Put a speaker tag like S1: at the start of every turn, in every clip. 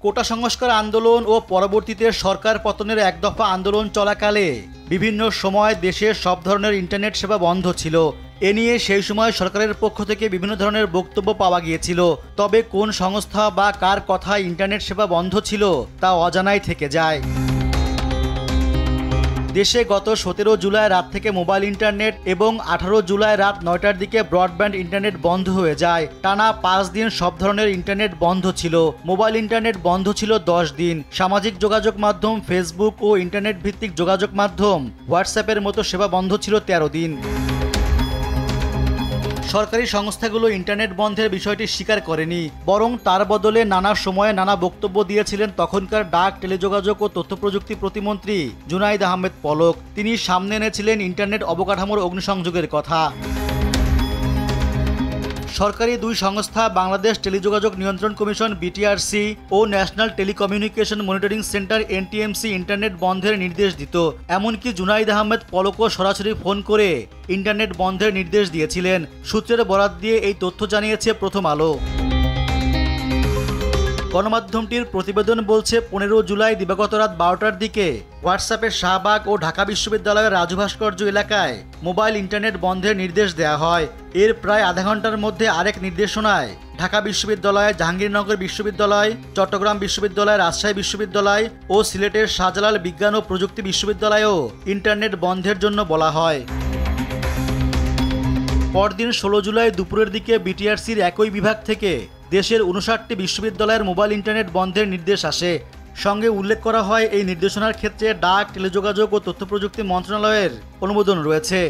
S1: কোটা সংস্কার আন্দোলন ও পরবর্তীতে সরকার পতনের এক দফা আন্দোলন চলাকালে বিভিন্ন সময় দেশের সব ধরনের ইন্টারনেট সেবা বন্ধ ছিল। এ নিয়ে সেই সময় সরকারের পক্ষ থেকে বিভিন্ন ধরনের বক্তব্য পাওয়া গিয়েছিল, তবে কোন সংস্থা বা কার কথায় ইন্টারনেট সেবা বন্ধ ছিল তা অজানাই থেকে যায়। দেশে গত 17 জুলাই রাত থেকে মোবাইল ইন্টারনেট এবং 18 জুলাই রাত 9টার দিকে ব্রডব্যান্ড ইন্টারনেট বন্ধ হয়ে যায়। টানা 5 দিন সব ধরনের ইন্টারনেট বন্ধ ছিল। মোবাইল ইন্টারনেট বন্ধ ছিল 10 দিন। সামাজিক যোগাযোগ মাধ্যম ফেসবুক ও ইন্টারনেট ভিত্তিক যোগাযোগ মাধ্যম হোয়াটসঅ্যাপের মতো সেবা বন্ধ ছিল 13 দিন। সরকারি সংস্থাগুলো ইন্টারনেট বন্ধের বিষয়টি স্বীকার করেনি, বরং তার বদলে নানা সময়ে নানা বক্তব্য দিয়েছিলেন তখনকার ডাক, টেলিযোগাযোগ ও তথ্য প্রযুক্তি প্রতিমন্ত্রী জুনাইদ আহমেদ পলক। তিনি সামনে এনেছিলেন ইন্টারনেট অবকাঠামোর অগ্নিসংযোগের কথা। সরকারি দুই সংস্থা বাংলাদেশ টেলিযোগাযোগ নিয়ন্ত্রণ কমিশন বিটিআরসি ও national telecommunication monitoring centre NTMC internet বন্ধের নির্দেশ দিত। এমনকি জুনাইদ আহমেদ পলকও সরাসরি ফোন করে ইন্টারনেট বন্ধের নির্দেশ দিয়েছিলেন। সূত্রের বরাত দিয়ে এই তথ্য জানিয়েছে প্রথম আলো। গণমাধ্যমটির প্রতিবেদন বলছে 15 জুলাই দিবাগত রাত 12টার দিকে হোয়াটসঅ্যাপের শাহবাগ ও ঢাকা বিশ্ববিদ্যালয়ের রাজু ভাস্কর্য এলাকায় মোবাইল ইন্টারনেট বন্ধের নির্দেশ দেওয়া হয়। এর প্রায় আধা ঘন্টার মধ্যে আরেক নির্দেশনায় ঢাকা বিশ্ববিদ্যালয়, জাহাঙ্গীরনগর বিশ্ববিদ্যালয়, চট্টগ্রাম বিশ্ববিদ্যালয়, রাজশাহী বিশ্ববিদ্যালয় ও সিলেটের শাহজালাল বিজ্ঞান ও প্রযুক্তি বিশ্ববিদ্যালয়েও ইন্টারনেট বন্ধের জন্য বলা হয়। পরদিন 16 জুলাই দুপুরের দিকে বিটিআরসির একই বিভাগ থেকে দেশের 59টি বিশ্ববিদ্যালয়ের মোবাইল ইন্টারনেট বন্ধের নির্দেশ আসে। সঙ্গে উল্লেখ করা হয় এই নির্দেশনার ক্ষেত্রে ডাক, টেলিযোগাযোগ ও তথ্য প্রযুক্তি মন্ত্রণালয়ের অনুমোদন রয়েছে।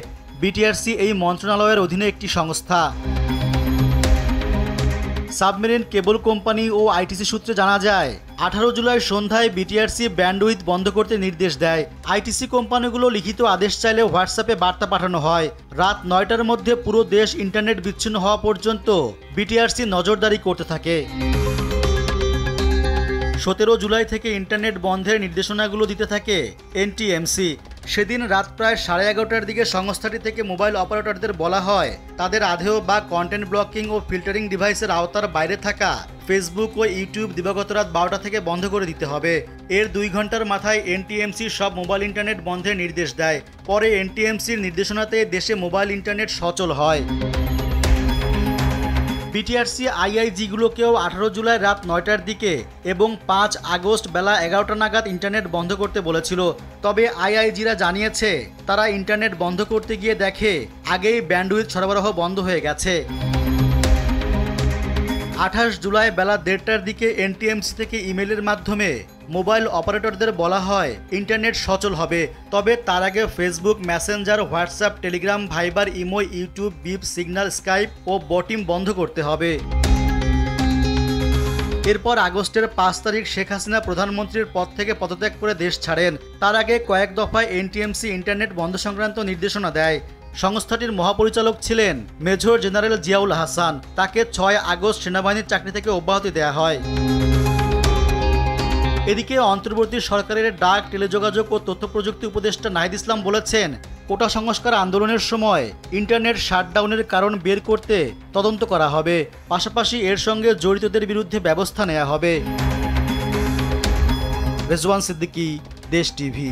S1: বিটিআরসি এই মন্ত্রণালয়ের অধীনে একটি সংস্থা। সাবমেরিন কেবল কোম্পানি ও আইটিসি সূত্রে জানা যায় 18 জুলাই সন্ধ্যায় বিটিআরসি ব্যান্ডউইথ বন্ধ করতে নির্দেশ দেয়। আইটিসি কোম্পানিগুলো লিখিত আদেশ চাইলে হোয়াটসঅ্যাপে বার্তা পাঠানো হয়। রাত 9টার মধ্যে পুরো দেশ ইন্টারনেট বিচ্ছিন্ন হওয়া পর্যন্ত বিটিআরসি নজরদারি করতে থাকে। 17 জুলাই থেকে ইন্টারনেট বন্ধের নির্দেশনাগুলো দিতে থাকে এনটিএমসি। সেদিন রাত প্রায় 11:30টার দিকে সংস্থাটি থেকে মোবাইল অপারেটরদের বলা হয় তাদের আধেয় বা কন্টেন্ট ব্লকিং ও ফিল্টারিং ডিভাইসের আওতার বাইরে থাকা ফেসবুক ও ইউটিউব দিবাগত রাত 12টা থেকে বন্ধ করে দিতে হবে। এর 2 ঘন্টার মাথায় এনটিএমসি সব মোবাইল ইন্টারনেট বন্ধের নির্দেশ দেয়। পরে এনটিএমসির নির্দেশনাতে দেশে মোবাইল ইন্টারনেট সচল হয়। বিটিআরসি আইআইজিগুলোকেও 18 জুলাই রাত 9টার দিকে এবং 5 আগস্ট বেলা 11টা নাগাদ ইন্টারনেট বন্ধ করতে বলেছিল। তবে আইআইজিরা জানিয়েছে তারা ইন্টারনেট বন্ধ করতে গিয়ে দেখে আগেই ব্যান্ডউইথ সরবরাহ বন্ধ হয়ে গেছে। 28 জুলাই বেলা 1:30টার দিকে এনটিএমসি থেকে ইমেইলের মাধ্যমে মোবাইল অপারেটরদের বলা হয় ইন্টারনেট সচল হবে, তবে তার আগে Facebook, Messenger, WhatsApp, Telegram, Viber, imo, YouTube, Bip, Signal, Skype ও বটিম বন্ধ করতে হবে। এরপর আগস্টের 5 তারিখ শেখ হাসিনা প্রধানমন্ত্রীর পদ থেকে পদত্যাগ করে দেশ ছাড়েন। তার আগে কয়েক দফায় এনটিএমসি ইন্টারনেট বন্ধ সংক্রান্ত নির্দেশনা দেয়। সংস্থাটির মহাপরিচালক ছিলেন মেজর জেনারেল জিয়াউল হাসান। তাকে 6 আগস্ট সেনাবাহিনীর চাকরি থেকে অব্যাহতি দেওয়া হয়। এদিকে অন্তর্বর্তী সরকারের ডাক, টেলিযোগাযোগ ও তথ্য প্রযুক্তি উপদেষ্টা নাহিদ ইসলাম বলেছেন কোটা সংস্কার আন্দোলনের সময় ইন্টারনেট শাটডাউনের কারণ বের করতে তদন্ত করা হবে, পাশাপাশি এর সঙ্গে জড়িতদের বিরুদ্ধে ব্যবস্থা নেওয়া হবে। রেজওয়ান সিদ্দিকী, দেশ টিভি।